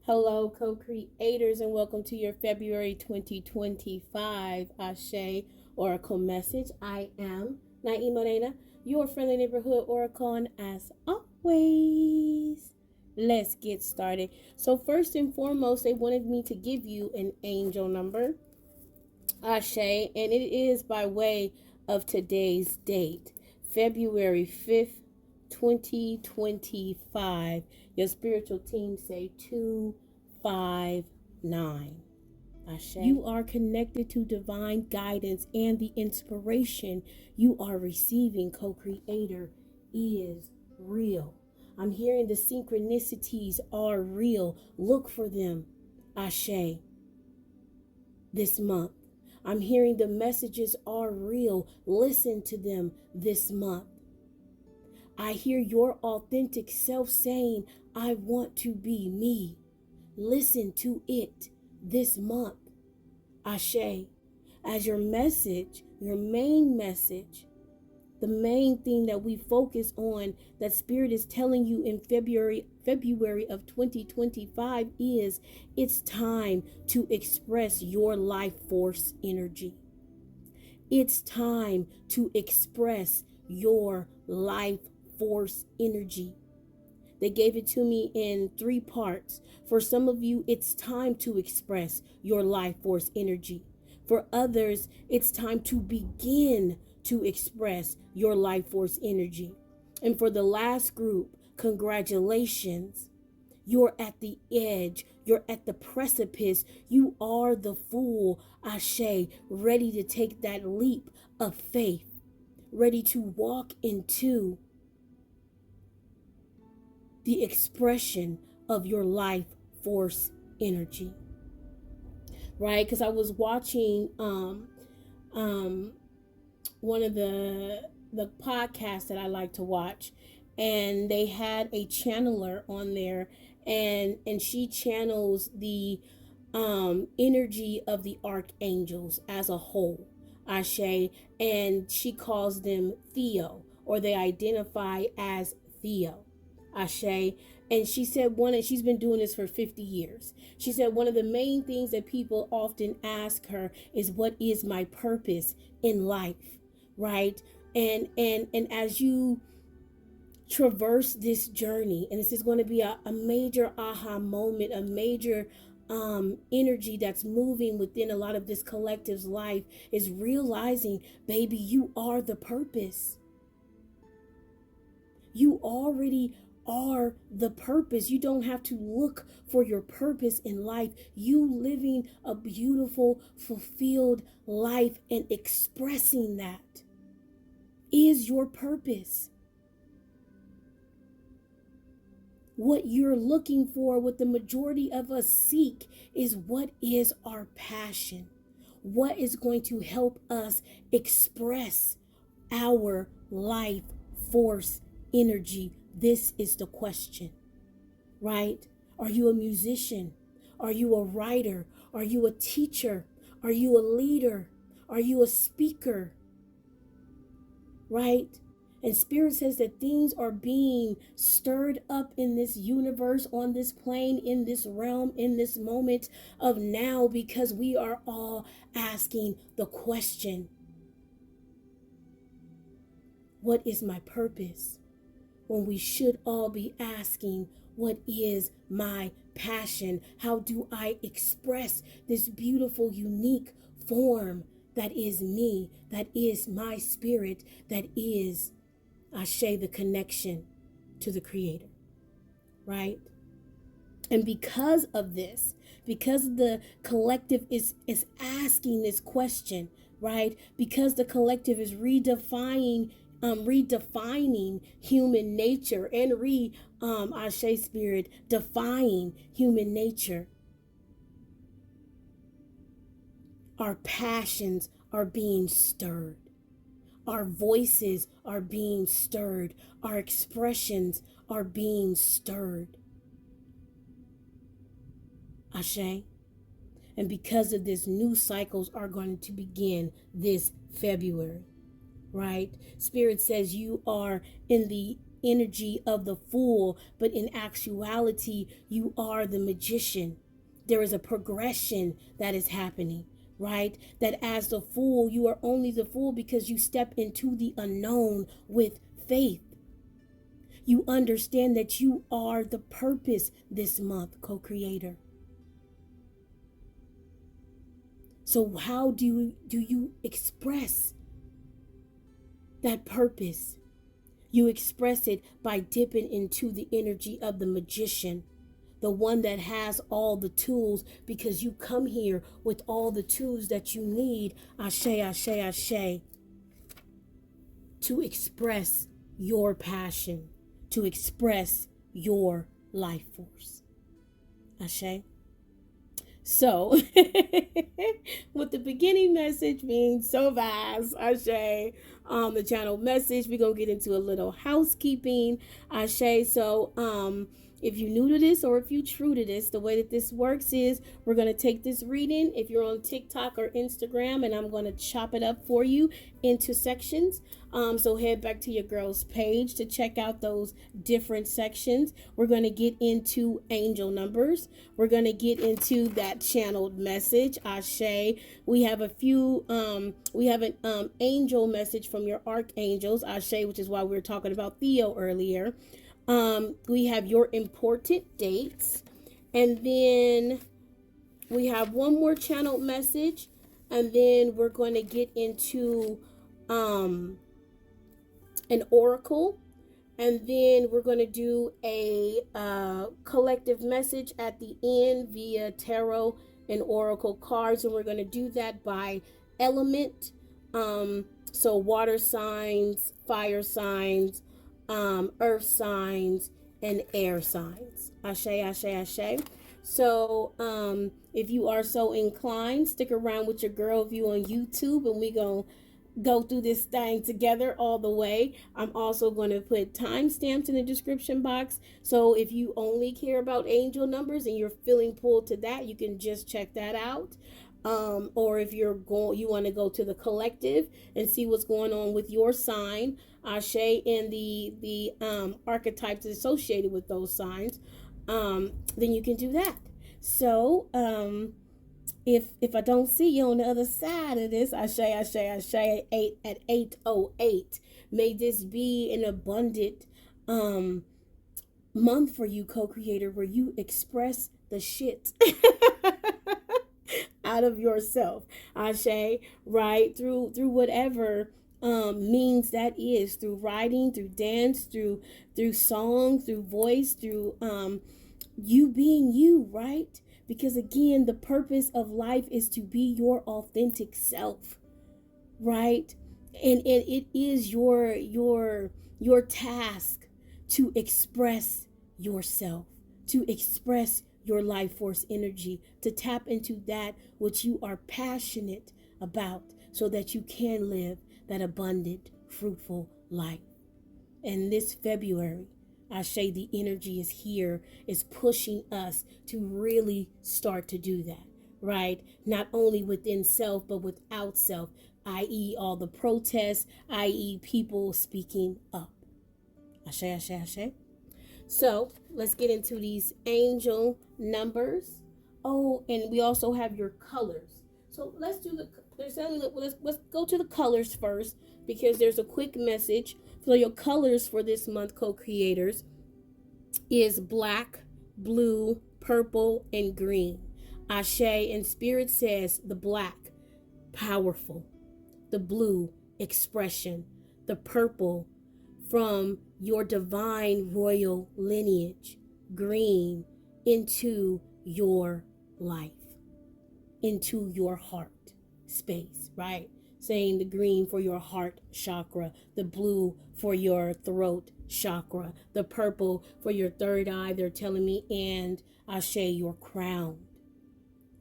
Hello, co-creators, and welcome to your February 2025 Ashe Oracle message. I am nyemareina, your friendly neighborhood oracle, and as always, let's get started. So first and foremost, they wanted me to give you an angel number, Ashe, and it is by way of today's date, February 5th, 2025. Your spiritual team say 259. Ashe. You are connected to divine guidance, and the inspiration you are receiving, co-creator, is real. I'm hearing the synchronicities are real. Look for them, Ashe, this month. I'm hearing the messages are real. Listen to them this month. I hear your authentic self saying, I want to be me. Listen to it this month. Ashe, as your message, your main message, the main thing that we focus on, that Spirit is telling you in February of 2025 is it's time to express your life force energy. It's time to express your life force energy. They gave it to me in 3 parts. For some of you, it's time to express your life force energy. For others, it's time to begin to express your life force energy. And for the last group, congratulations. You're at the edge. You're at the precipice. You are the fool, Ashe, ready to take that leap of faith, ready to walk into the expression of your life force energy. Right? Because I was watching one of the podcasts that I like to watch, and they had a channeler on there, and she channels the energy of the archangels as a whole, Ashe, and she calls them Theo, or they identify as Theo, Ashe. And she said she's been doing this for 50 years. She said one of the main things that people often ask her is, what is my purpose in life? Right? And as you traverse this journey, and this is going to be a major aha moment, a major energy that's moving within a lot of this collective's life, is realizing, baby, you are the purpose. You already are the purpose. You don't have to look for your purpose in life. You living a beautiful, fulfilled life and expressing that is your purpose. What you're looking for, what the majority of us seek, is what is our passion? What is going to help us express our life force energy? This is the question, right? Are you a musician? Are you a writer? Are you a teacher? Are you a leader? Are you a speaker? Right? And Spirit says that things are being stirred up in this universe, on this plane, in this realm, in this moment of now, because we are all asking the question, what is my purpose? When we should all be asking, what is my passion? How do I express this beautiful, unique form that is me, that is my spirit, that is, Ashe, the connection to the Creator, right? And because of this, because the collective is asking this question, right? Because the collective is redefining human nature, and Ashe Spirit, defying human nature. Our passions are being stirred. Our voices are being stirred. Our expressions are being stirred. Ashe. And because of this, new cycles are going to begin this February. Right? Spirit says you are in the energy of the fool, but in actuality, you are the magician. There is a progression that is happening, right? That as the fool, you are only the fool because you step into the unknown with faith. You understand that you are the purpose this month, co-creator. So how do you express that purpose? You express it by dipping into the energy of the magician, the one that has all the tools, because you come here with all the tools that you need, ashe, ashe, ashe, to express your passion, to express your life force. Ashe. So, with the beginning message being so vast, Ashe, the channel message, we're going to get into a little housekeeping, Ashe. So, if you're new to this or if you're true to this, the way that this works is we're going to take this reading, if you're on TikTok or Instagram, and I'm going to chop it up for you into sections. So head back to your girl's page to check out those different sections. We're going to get into angel numbers. We're going to get into that channeled message, Ashe. We have a few, we have an angel message from your archangels, Ashe, which is why we were talking about Theo earlier. We have your important dates, and then we have one more channeled message, and then we're going to get into an oracle, and then we're going to do a collective message at the end via tarot and oracle cards, and we're going to do that by element. So water signs, fire signs, earth signs, and air signs. Ashe, ashe, ashe. So if you are so inclined, stick around with your girl view on YouTube, and we gonna go through this thing together all the way. I'm also going to put timestamps in the description box, so if you only care about angel numbers and you're feeling pulled to that, you can just check that out. Or if you want to go to the collective and see what's going on with your sign, Ashe, and the archetypes associated with those signs, then you can do that. So if I don't see you on the other side of this, Ashe, Ashe, Ashe, at 8:08, may this be an abundant month for you, co-creator, where you express the shit out of yourself, Ashe, right? Through whatever means that is, through writing, through dance, through song, through voice, through you being you, right? Because again, the purpose of life is to be your authentic self, right? And it is your task to express yourself, to express your life force energy, to tap into that which you are passionate about, so that you can live that abundant, fruitful life. And this February, Ashe, the energy is here, is pushing us to really start to do that, right? Not only within self, but without self, i.e. all the protests, i.e. people speaking up. Ashe, ashe, ashe. So let's get into these angel numbers. Oh, and we also have your colors. So let's go to the colors first, because there's a quick message. So your colors for this month, co-creators, is black, blue, purple, and green. Ashe, and Spirit says the black, powerful, the blue, expression, the purple, from your divine royal lineage, green, into your life, into your heart space, right? Saying the green for your heart chakra, the blue for your throat chakra, the purple for your third eye, they're telling me, and Ashe, your crown,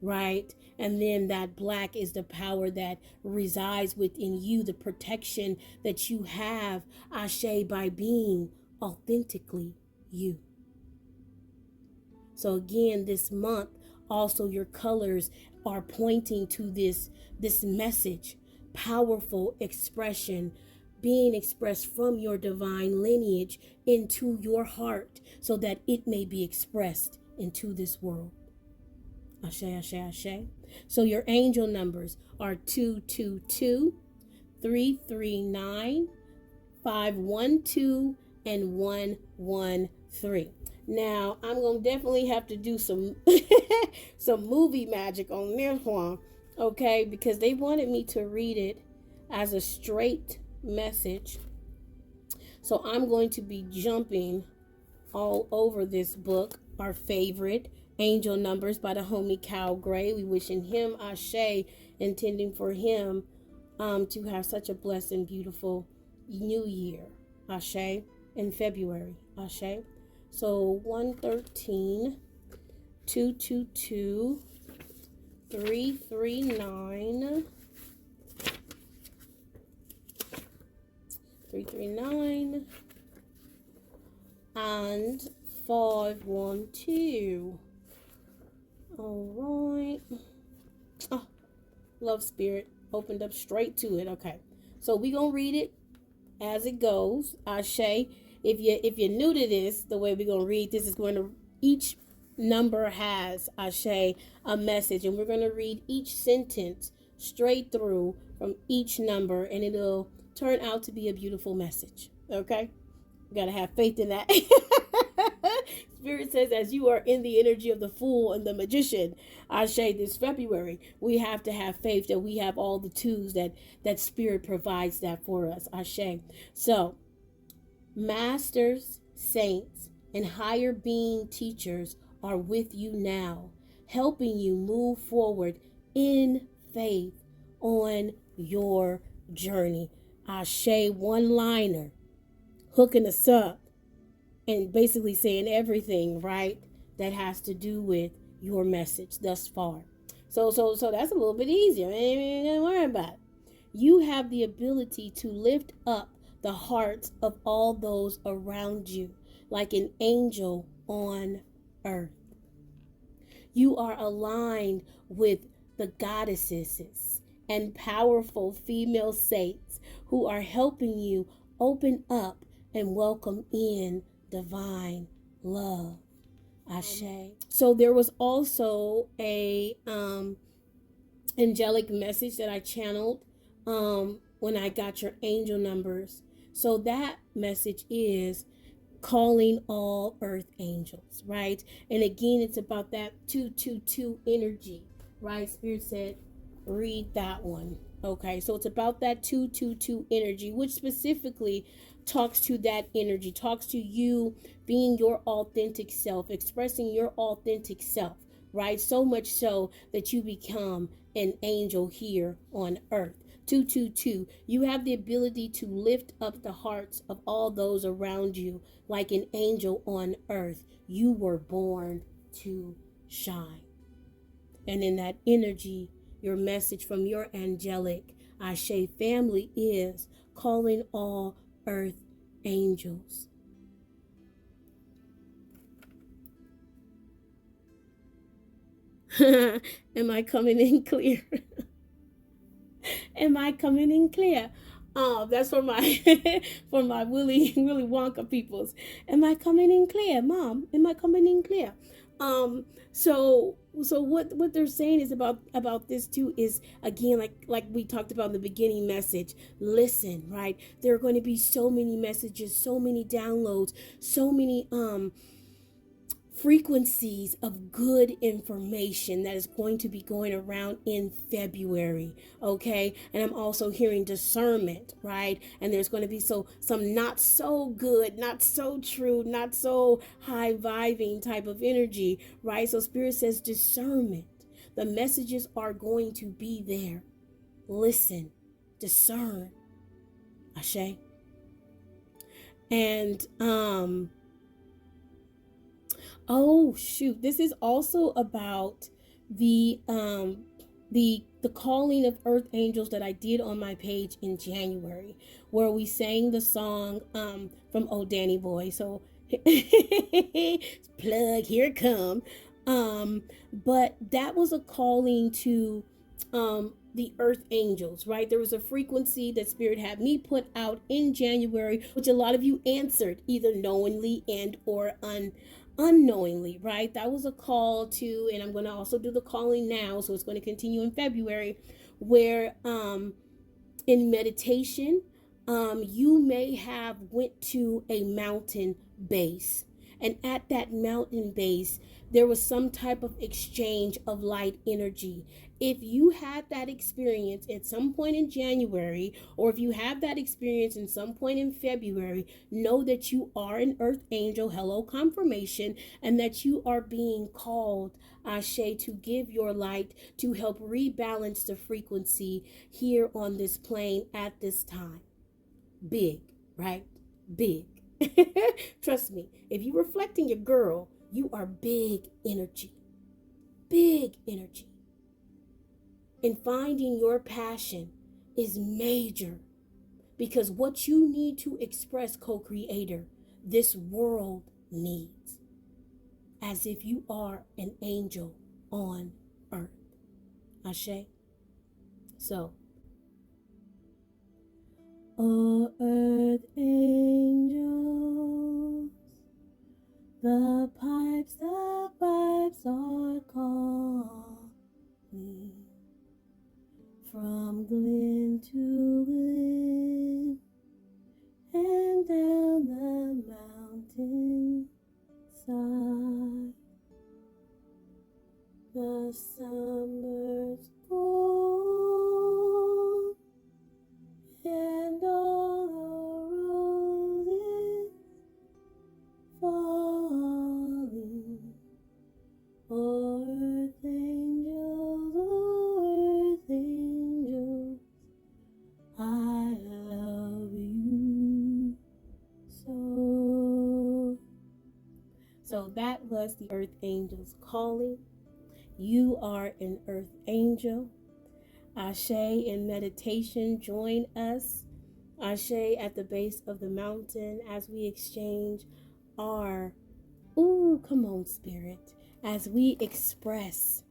right? And then that black is the power that resides within you, the protection that you have, Ashe, by being authentically you. So again, this month, also your colors are pointing to this message, powerful expression, being expressed from your divine lineage into your heart so that it may be expressed into this world. Ashe, ashe, ashe. So your angel numbers are 222, 339, 512, and 113. Now, I'm going to definitely have to do some some movie magic on this one, okay? Because they wanted me to read it as a straight message. So I'm going to be jumping all over this book, our favorite, Angel Numbers by the homie Cal Gray. We wishing him ashe, intending for him to have such a blessed and beautiful new year. Ashe in February. Ashe. So 113, 222, 339, 339, and 512. All right. Oh, love spirit opened up straight to it. Okay. So we gonna read it as it goes. Ashe. If you're new to this, the way we're gonna read this is going to, each number has, Ashe, a message, and we're gonna read each sentence straight through from each number, and it'll turn out to be a beautiful message. Okay? You gotta have faith in that. Spirit says, as you are in the energy of the Fool and the Magician, Ashe, this February, we have to have faith that we have all the tools that Spirit provides that for us. Ashe. So, masters, saints, and higher being teachers are with you now, helping you move forward in faith on your journey. Ashe, one-liner, hooking us up and basically saying everything, right, that has to do with your message thus far. So that's a little bit easier. Ain't gonna worry about it. You have the ability to lift up the hearts of all those around you like an angel on earth. You are aligned with the goddesses and powerful female saints who are helping you open up and welcome in divine love. Ashe. So there was also a angelic message that I channeled when I got your angel numbers. So that message is calling all earth angels, right? And again, it's about that 222 energy, right? Spirit said, read that one. Okay, so it's about that 222 energy, which specifically talks to that energy, talks to you being your authentic self, expressing your authentic self, right? So much so that you become an angel here on earth. 222, you have the ability to lift up the hearts of all those around you like an angel on earth. You were born to shine. And in that energy, your message from your angelic Ashe family is calling all earth angels. Am I coming in clear? Am I coming in clear? That's for my for my Willy Wonka peoples. Am I coming in clear, Mom? Am I coming in clear? So what they're saying is about this too is, again, like we talked about in the beginning message. Listen, right? There are going to be so many messages, so many downloads, so many frequencies of good information that is going to be going around in February, okay? And I'm also hearing discernment, right? And there's going to be some not so good, not so true, not so high vibing type of energy, right? So Spirit says discernment. The messages are going to be there. Listen, discern. Ashe. And oh shoot, this is also about the calling of earth angels that I did on my page in January, where we sang the song from Oh Danny Boy. So plug, here it come. But that was a calling to the earth angels, right? There was a frequency that Spirit had me put out in January, which a lot of you answered either knowingly and or unknowingly, right? That was a call to, and I'm going to also do the calling now, so it's going to continue in February, where in meditation, you may have went to a mountain base, and at that mountain base there was some type of exchange of light energy. If you had that experience at some point in January, or if you have that experience in some point in February, know that you are an earth angel, hello confirmation, and that you are being called, Ashe, to give your light to help rebalance the frequency here on this plane at this time. Big, right? Big. Trust me, if you reflecting your girl, you are big energy. Big energy. And finding your passion is major, because what you need to express, co-creator, this world needs, as if you are an angel on earth. Ashe. So, oh earth angels, the pipes are calling, from glen to glen and down the mountain side. The sunbirds go and all the roses falling. Oh, earth angels, I love you so. So that was the earth angels calling. You are an earth angel. Ashe in meditation, join us. Ashe at the base of the mountain as we exchange our, ooh, come on, Spirit, as we express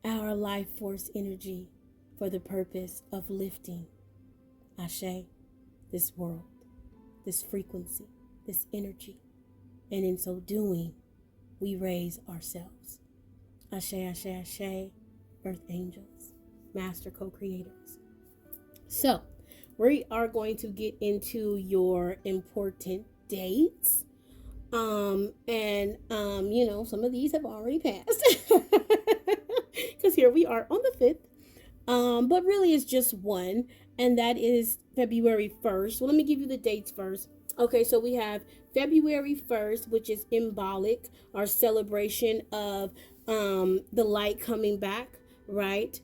our life force energy for the purpose of lifting, Ashe, this world, this frequency, this energy. And in so doing, we raise ourselves. Ashe, Ashe, Ashe, earth angels, master co-creators. So, we are going to get into your important dates. Some of these have already passed. Because here we are on the 5th. But really it's just one, and that is February 1st. Well, let me give you the dates first. Okay, so we have February 1st, which is symbolic, our celebration of the light coming back, right?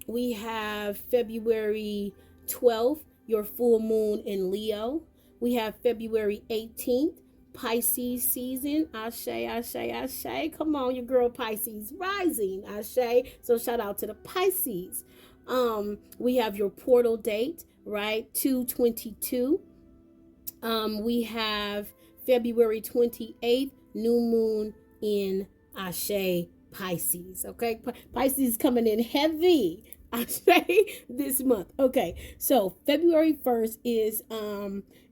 We have February 12th, your full moon in Leo. We have February 18th, Pisces season. Ashe, Ashe, Ashe. Come on, your girl Pisces rising. Ashe. So shout out to the Pisces. We have your portal date, right? 2/22. We have February 28th, new moon in Ashe, Pisces. Okay, Pisces coming in heavy, Ashe, this month. Okay, so February 1st is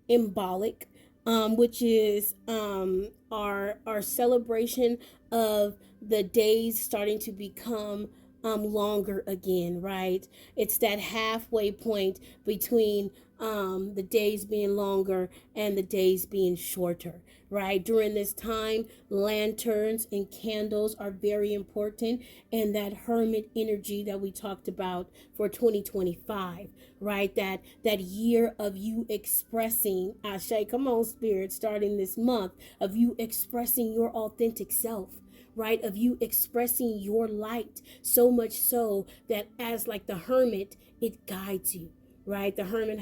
symbolic, which is our celebration of the days starting to become longer again, right? It's that halfway point between the days being longer and the days being shorter, right? During this time, lanterns and candles are very important, and that hermit energy that we talked about for 2025, right? That year of you expressing, Ashe, come on, Spirit, starting this month, of you expressing your authentic self, right? Of you expressing your light, so much so that as like the hermit, it guides you, right? The hermit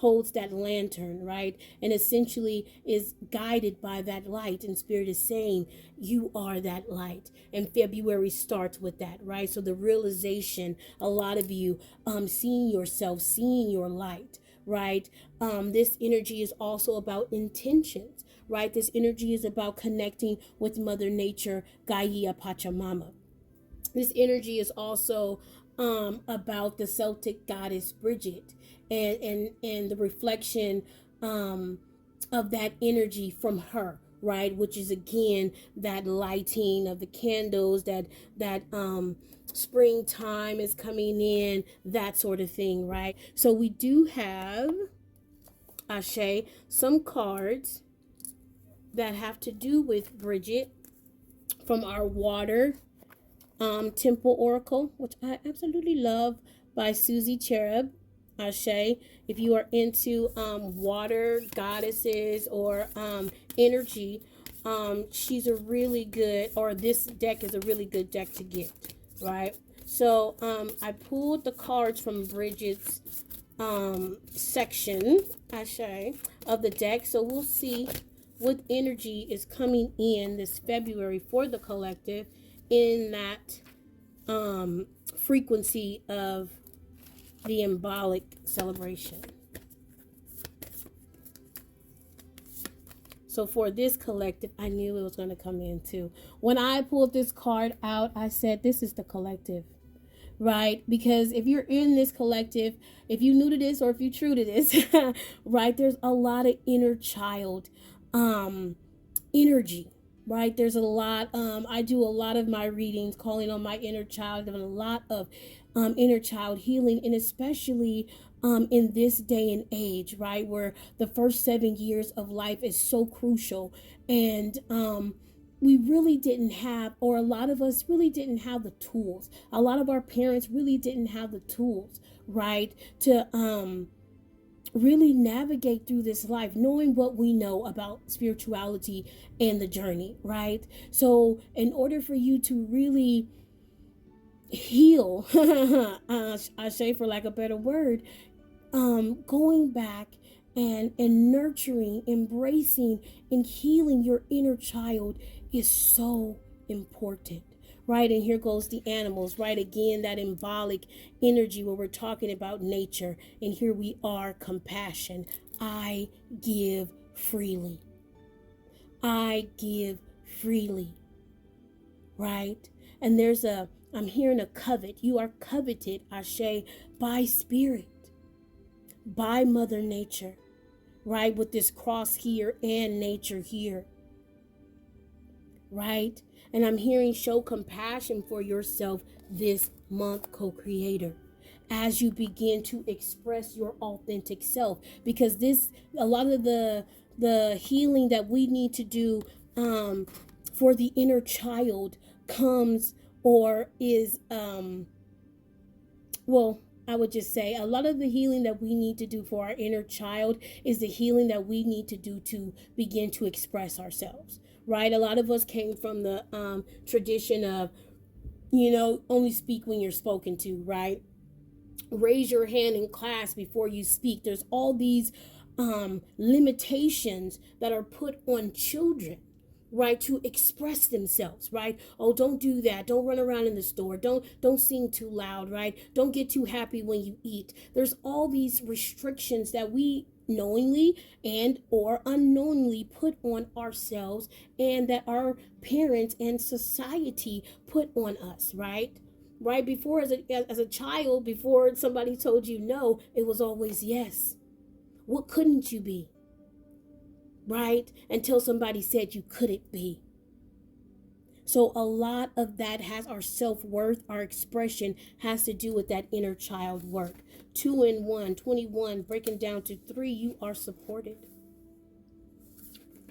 holds that lantern, right? And essentially is guided by that light. And Spirit is saying, you are that light. And February starts with that, right? So the realization, a lot of you seeing yourself, seeing your light, right? This energy is also about intentions, right? This energy is about connecting with Mother Nature, Gaia Pachamama. This energy is also about the Celtic goddess Bridget, and the reflection of that energy from her, right, which is again that lighting of the candles, that springtime is coming in, that sort of thing, right? So we do have, Ashe, some cards that have to do with Bridget from our water temple oracle, which I absolutely love, by Susie Cherub. Ashe. If you are into water goddesses or energy, she's a really good, or this deck is a really good deck to get, right? So I pulled the cards from Bridget's section, Ashe, of the deck. So we'll see what energy is coming in this February for the collective in that frequency of the embolic celebration. So for this collective, I knew it was going to come in too. When I pulled this card out, I said, this is the collective, right? Because if you're in this collective, if you new to this or if you're true to this, right, there's a lot of inner child energy, right? There's a lot. I do a lot of my readings calling on my inner child, and a lot of inner child healing, and especially in this day and age, right, where the first 7 years of life is so crucial, and we really didn't have, or a lot of us really didn't have the tools. A lot of our parents really didn't have the tools, right, to really navigate through this life, knowing what we know about spirituality and the journey, right? So in order for you to really heal, I say, for lack of a better word, going back and nurturing, embracing, and healing your inner child is so important, right? And here goes the animals, right? Again, that embolic energy where we're talking about nature. And here we are, compassion. I give freely. I give freely, right? And I'm hearing a covet. You are coveted, Ashe, by spirit, by Mother Nature, right? With this cross here and nature here, right? And I'm hearing show compassion for yourself this month, co-creator, as you begin to express your authentic self, because a lot of the healing that we need to do for the inner child comes, or is well, I would just say a lot of the healing that we need to do for our inner child is the healing that we need to do to begin to express ourselves, right? A lot of us came from the tradition of, only speak when you're spoken to, right? Raise your hand in class before you speak. There's all these limitations that are put on children, right, to express themselves, right? Oh, don't do that. Don't run around in the store. Don't sing too loud, right? Don't get too happy when you eat. There's all these restrictions that we knowingly and or unknowingly put on ourselves, and that our parents and society put on us, right? Right, before, as a child, before somebody told you no, it was always yes. What couldn't you be? Right? Until somebody said you couldn't be. So a lot of that has our self-worth, our expression has to do with that inner child work. 2 and 1, 21, breaking down to 3, you are supported.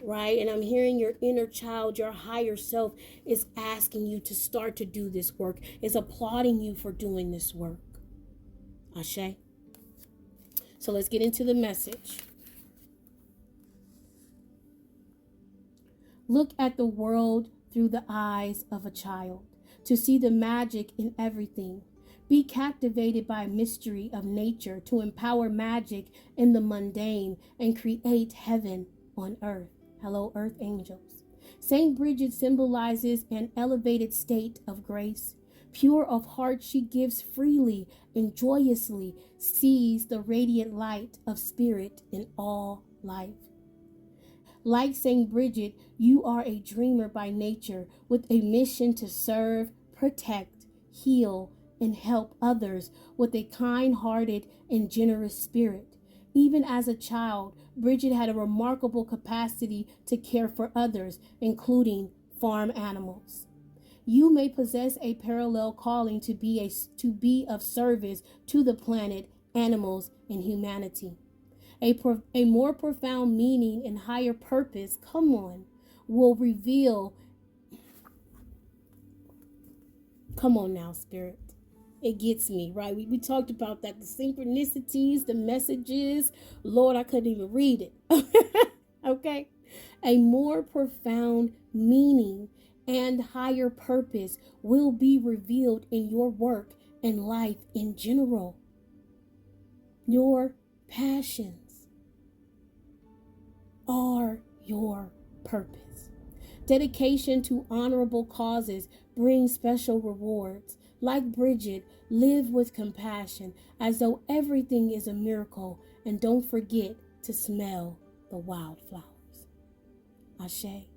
Right? And I'm hearing your inner child, your higher self, is asking you to start to do this work, is applauding you for doing this work. Ashe. So let's get into the message. Look at the world through the eyes of a child, to see the magic in everything. Be captivated by mystery of nature, to empower magic in the mundane and create heaven on earth. Hello, earth angels. Saint Bridget symbolizes an elevated state of grace. Pure of heart, she gives freely and joyously, sees the radiant light of spirit in all life. Like Saint Bridget, you are a dreamer by nature, with a mission to serve, protect, heal, and help others with a kind-hearted and generous spirit. Even as a child, Bridget had a remarkable capacity to care for others, including farm animals. You may possess a parallel calling to be of service to the planet, animals, and humanity. A more profound meaning and higher purpose, will reveal. Come on now, Spirit. It gets me, right? We talked about that, the synchronicities, the messages. Lord, I couldn't even read it. Okay? A more profound meaning and higher purpose will be revealed in your work and life in general. Your passions are your purpose. Dedication to honorable causes brings special rewards. Like Bridget, live with compassion as though everything is a miracle, and don't forget to smell the wildflowers. Ashe.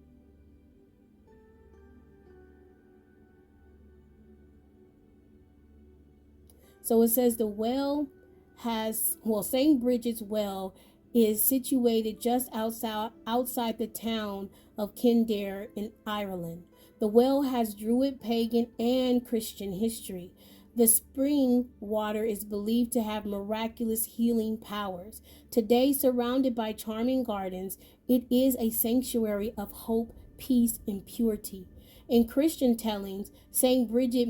So it says St. Bridget's Well is situated just outside the town of Kildare in Ireland. The well has Druid, pagan, and Christian history. The spring water is believed to have miraculous healing powers. Today, surrounded by charming gardens, it is a sanctuary of hope, peace, and purity. In Christian tellings, St. Bridget's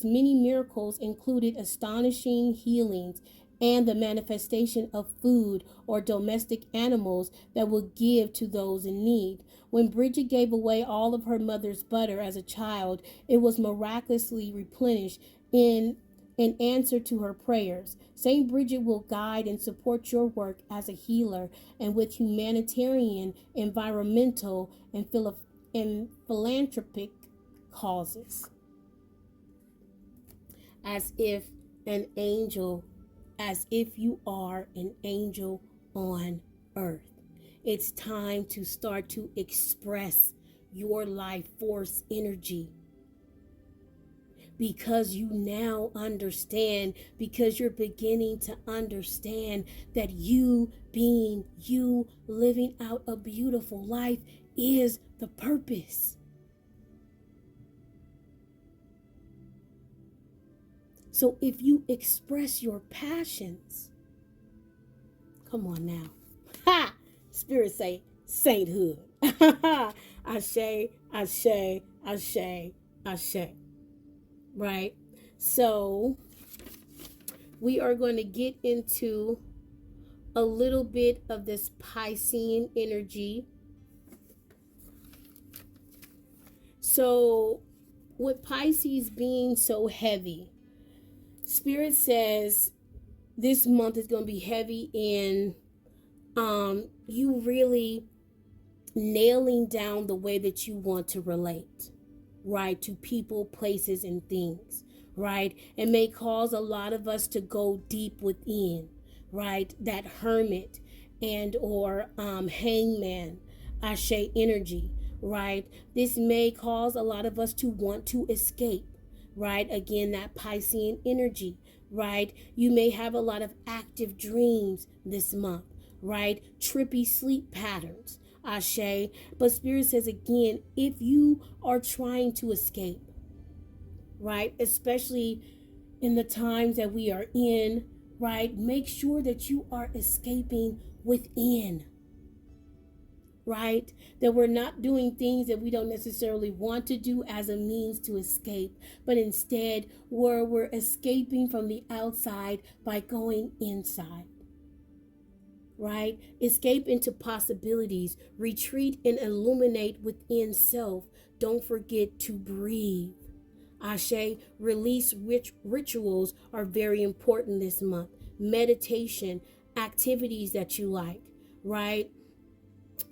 many miracles included astonishing healings and the manifestation of food or domestic animals that would give to those in need. When Bridget gave away all of her mother's butter as a child, it was miraculously replenished in answer to her prayers. St. Bridget will guide and support your work as a healer and with humanitarian, environmental, and philanthropic causes. As if you are an angel on earth. It's time to start to express your life force energy, because you now understand, because you're beginning to understand that you being you, living out a beautiful life, is the purpose. So if you express your passions, come on now. Ha! Spirit say sainthood. Ashe, ashe, ashe, ashe. Right? So we are going to get into a little bit of this Piscean energy. So with Pisces being so heavy, Spirit says this month is going to be heavy in you really nailing down the way that you want to relate, right, to people, places, and things, right? It may cause a lot of us to go deep within, right? That hermit and or hangman, Ashe energy, right? This may cause a lot of us to want to escape, right? Again, that Piscean energy, right? You may have a lot of active dreams this month, right? Trippy sleep patterns, Ashe. But Spirit says again, if you are trying to escape, right, especially in the times that we are in, right, make sure that you are escaping within, right? That we're not doing things that we don't necessarily want to do as a means to escape, but instead we're escaping from the outside by going inside, right? Escape into possibilities, retreat and illuminate within self. Don't forget to breathe. Ashe, release rituals are very important this month. Meditation, activities that you like, right?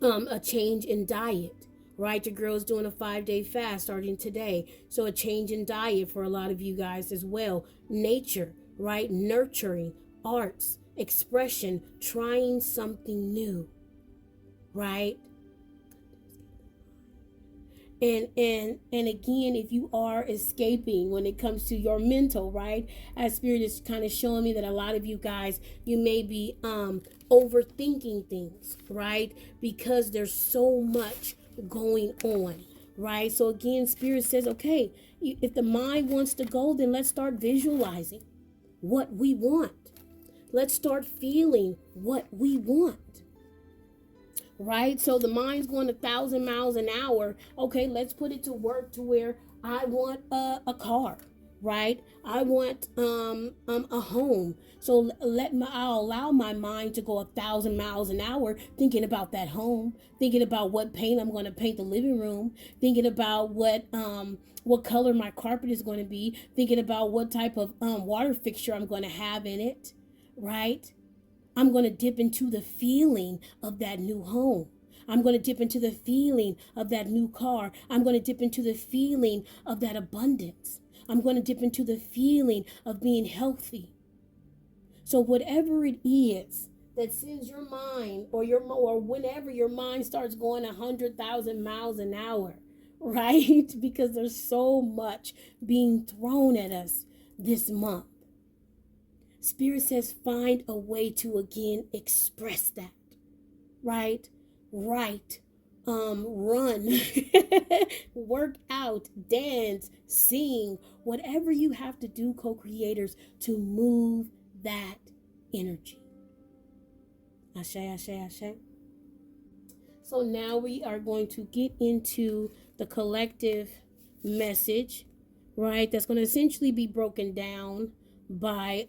A change in diet, right? Your girl's doing a 5-day fast starting today. So a change in diet for a lot of you guys as well. Nature, right? Nurturing, arts, expression, trying something new, right? And again, if you are escaping when it comes to your mental, right, as Spirit is kind of showing me that a lot of you guys, you may be overthinking things, right, because there's so much going on, right? So again, Spirit says, okay, if the mind wants to go, then let's start visualizing what we want. Let's start feeling what we want. Right? So the mind's going 1,000 miles an hour. Okay, let's put it to work to where I want a car, right? I want a home. So I'll allow my mind to go 1,000 miles an hour thinking about that home, thinking about what paint I'm going to paint the living room, thinking about what color my carpet is going to be, thinking about what type of water fixture I'm going to have in it, right? I'm going to dip into the feeling of that new home. I'm going to dip into the feeling of that new car. I'm going to dip into the feeling of that abundance. I'm going to dip into the feeling of being healthy. So whatever it is that sends your mind or whenever your mind starts going 100,000 miles an hour, right? Because there's so much being thrown at us this month. Spirit says find a way to again express that, right? Write, run, work out, dance, sing, whatever you have to do, co-creators, to move that energy. Ashe, ashe, ashe. So now we are going to get into the collective message, right? That's going to essentially be broken down by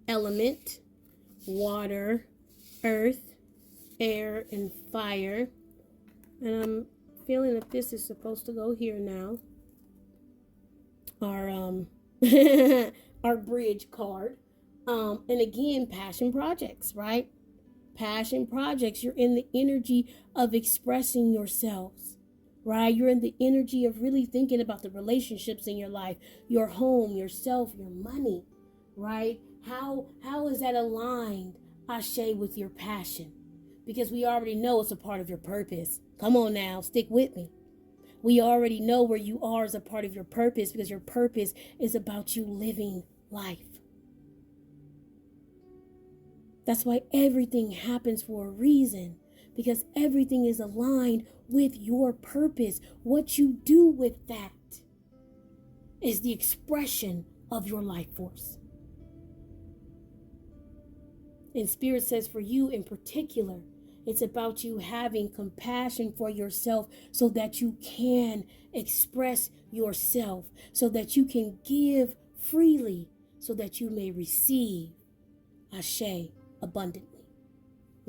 element: water, earth, air, and fire. And I'm feeling that this is supposed to go here now. Our our bridge card. And again, passion projects, right? Passion projects. You're in the energy of expressing yourselves, right? You're in the energy of really thinking about the relationships in your life, your home, yourself, your money, right? How is that aligned, Ashe, with your passion? Because we already know it's a part of your purpose. Come on now, stick with me. We already know where you are as a part of your purpose, because your purpose is about you living life. That's why everything happens for a reason, because everything is aligned with your purpose. What you do with that is the expression of your life force. And Spirit says for you in particular, it's about you having compassion for yourself so that you can express yourself, so that you can give freely, so that you may receive, Ashe, abundantly.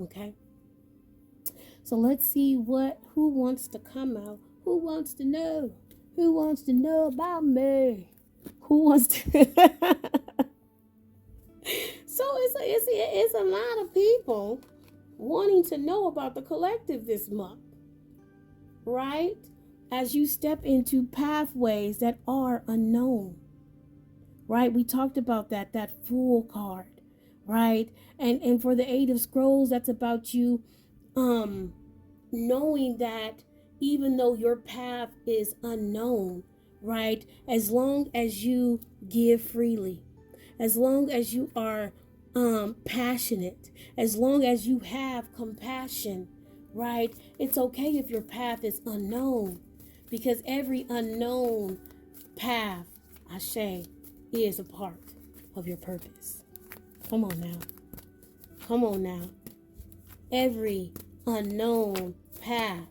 Okay? So let's see who wants to come out. Who wants to know? Who wants to know about me? Who wants to? So it's a lot of people wanting to know about the collective this month, right? As you step into pathways that are unknown, right? We talked about that Fool card, right? And for the Eight of Scrolls, that's about you knowing that even though your path is unknown, right? As long as you give freely, as long as you are passionate, as long as you have compassion, right? It's okay if your path is unknown, because every unknown path, Ashe, is a part of your purpose. Come on now. Come on now. Every unknown path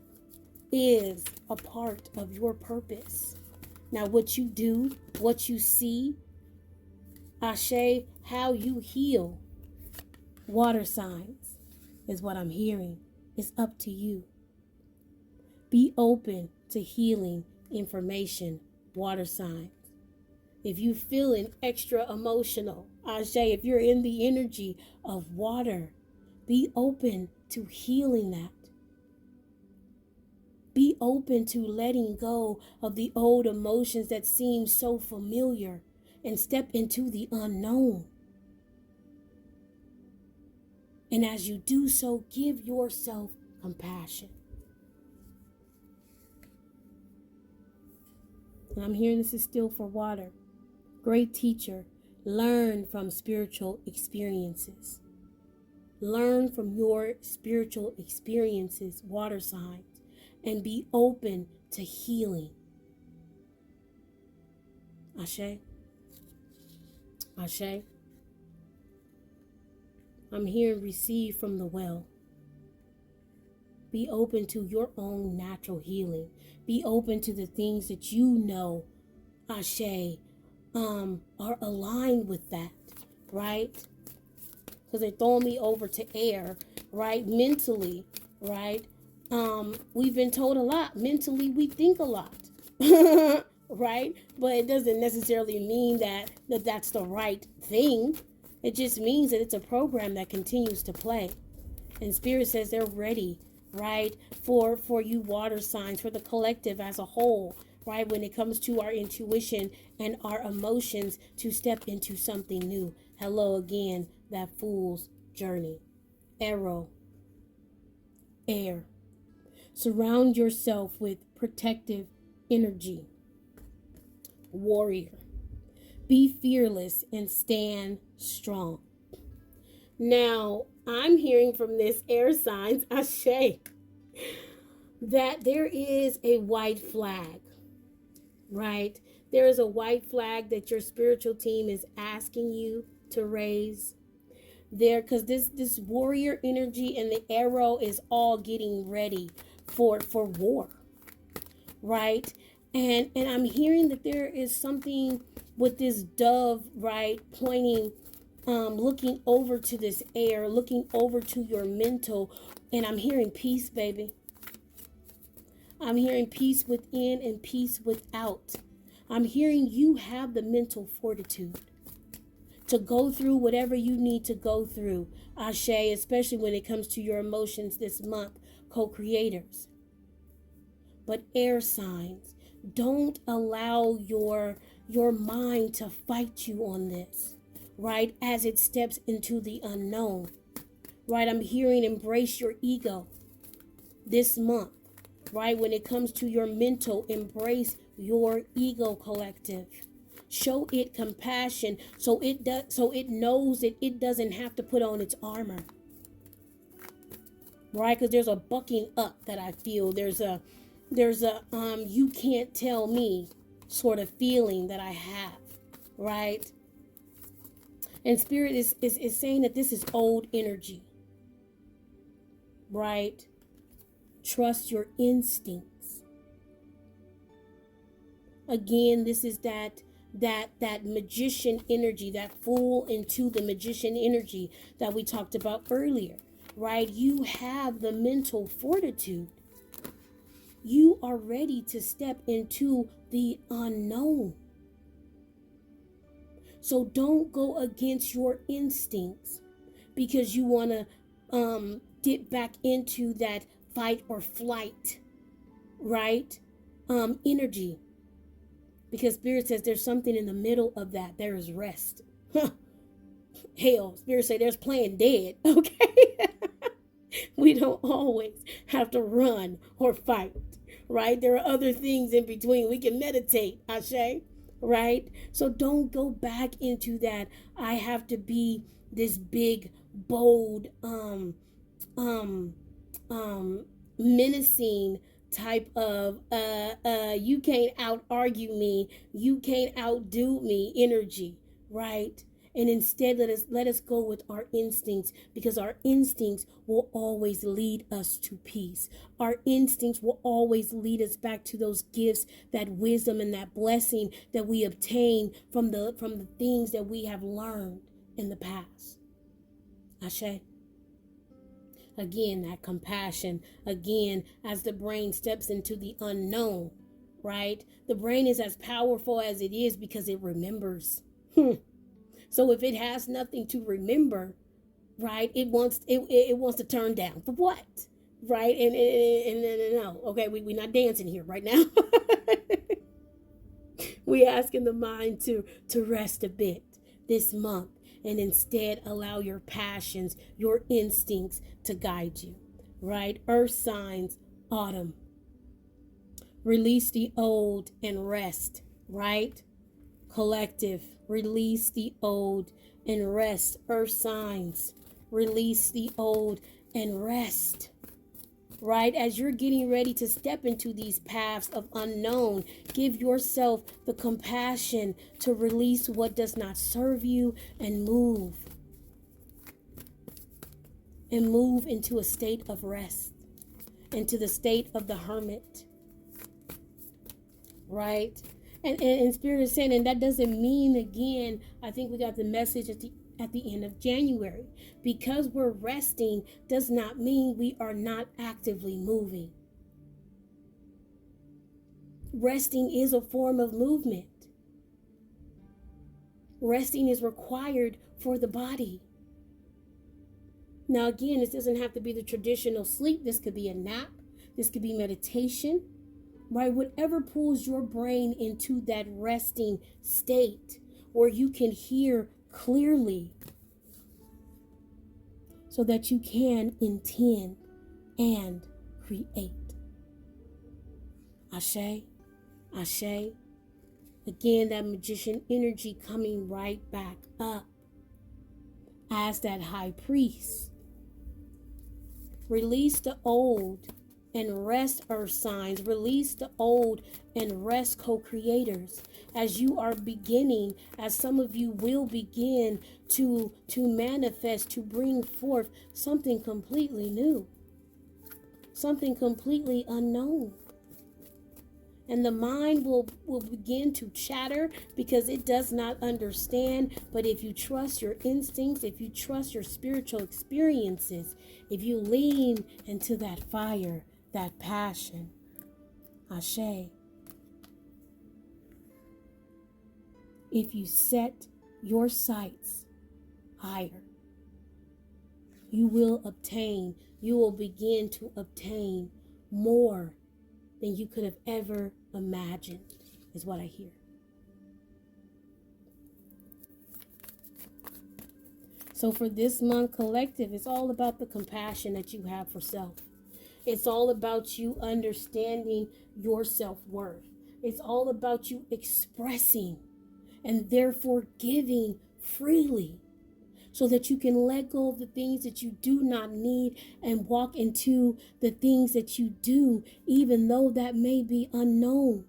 is a part of your purpose. Now, what you do, what you see, Ashe, how you heal, water signs, is what I'm hearing. It's up to you. Be open to healing information, water signs. If you're feeling extra emotional, Ashe, if you're in the energy of water, be open to healing that. Be open to letting go of the old emotions that seem so familiar and step into the unknown. And as you do so, give yourself compassion. And I'm hearing this is still for water. Great teacher, learn from spiritual experiences. Learn from your spiritual experiences, water signs, and be open to healing. Ashe. Ashe. I'm hearing receive from the well. Be open to your own natural healing. Be open to the things that you know, Ashe, are aligned with that, right? Because they're throwing me over to air, right? Mentally, right? We've been told a lot. Mentally, we think a lot, right? But it doesn't necessarily mean that that's the right thing. It just means that it's a program that continues to play. And Spirit says they're ready, right? For you water signs, for the collective as a whole, right? When it comes to our intuition and our emotions to step into something new. Hello again, that fool's journey. Arrow. Air. Surround yourself with protective energy. Warrior. Be fearless and stand strong. Now, I'm hearing from this air signs, Ashe, that there is a white flag, right? There is a white flag that your spiritual team is asking you to raise there, because this warrior energy and the arrow is all getting ready for war, right? And I'm hearing that there is something with this dove, right, pointing, looking over to this air, looking over to your mental, and I'm hearing peace, baby. I'm hearing peace within and peace without. I'm hearing you have the mental fortitude to go through whatever you need to go through, Ashe, especially when it comes to your emotions this month, co-creators. But air signs, don't allow your mind to fight you on this, right? As it steps into the unknown, right? I'm hearing embrace your ego this month, right? When it comes to your mental, embrace your ego, collective. Show it compassion so it knows that it doesn't have to put on its armor, right? Because there's a bucking up that I feel. There's a you can't tell me sort of feeling that I have, right? And Spirit is saying that this is old energy, right? Trust your instincts. Again, this is that magician energy, that fool into the magician energy that we talked about earlier, right? You have the mental fortitude. You are ready to step into the unknown. So don't go against your instincts because you want to dip back into that fight or flight, right? Energy. Because Spirit says there's something in the middle of that. There is rest. Hell, Spirit say there's playing dead. Okay. We don't always have to run or fight, right? There are other things in between. We can meditate, Ashe, right? So don't go back into that. I have to be this big, bold, menacing type of you can't out argue me, you can't outdo me energy, right? And instead let us go with our instincts, because our instincts will always lead us to peace. Our instincts will always lead us back to those gifts, that wisdom and that blessing that we obtain from the things that we have learned in the past. Ashe. Again, that compassion. Again, as the brain steps into the unknown, right? The brain is as powerful as it is because it remembers. So if it has nothing to remember, right, it wants to turn down for what, right? And no, okay, we're not dancing here right now. We asking the mind to rest a bit this month, and instead allow your passions, your instincts to guide you, right? Earth signs, autumn. Release the old and rest, right? Collective, release the old and rest. Earth signs, release the old and rest. Right? As you're getting ready to step into these paths of unknown, give yourself the compassion to release what does not serve you and move. And move into a state of rest, into the state of the hermit. Right? And Spirit is saying, and that doesn't mean, again, I think we got the message at the end of January. Because we're resting does not mean we are not actively moving. Resting is a form of movement. Resting is required for the body. Now, again, this doesn't have to be the traditional sleep. This could be a nap. This could be meditation. Right? Whatever pulls your brain into that resting state where you can hear clearly so that you can intend and create. Ashe, ashe. Again, that magician energy coming right back up as that high priest. Release the old and rest, earth signs. Release the old and rest, co-creators. As you are beginning, as some of you will begin to manifest, to bring forth something completely new, something completely unknown. And the mind will begin to chatter because it does not understand. But if you trust your instincts, if you trust your spiritual experiences, if you lean into that fire, that passion, ashe. If you set your sights higher, you will begin to obtain more than you could have ever imagined, is what I hear. So for this month, collective, it's all about the compassion that you have for self. It's all about you understanding your self-worth. It's all about you expressing and therefore giving freely so that you can let go of the things that you do not need and walk into the things that you do, even though that may be unknown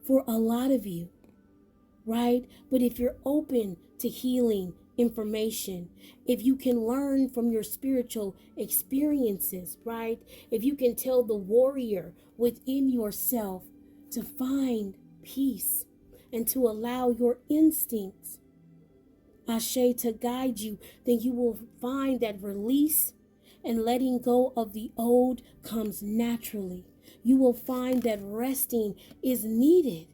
for a lot of you, right? But if you're open to healing information, if you can learn from your spiritual experiences, right? If you can tell the warrior within yourself to find peace and to allow your instincts, ashe, to guide you, then you will find that release and letting go of the old comes naturally. You will find that resting is needed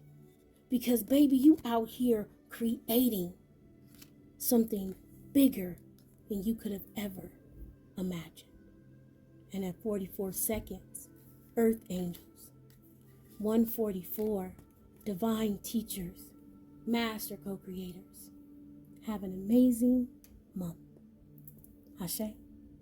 because, baby, you out here creating something bigger than you could have ever imagined. And at 44 seconds, Earth Angels, 144, Divine Teachers, Master Co-Creators, have an amazing month. Ashe.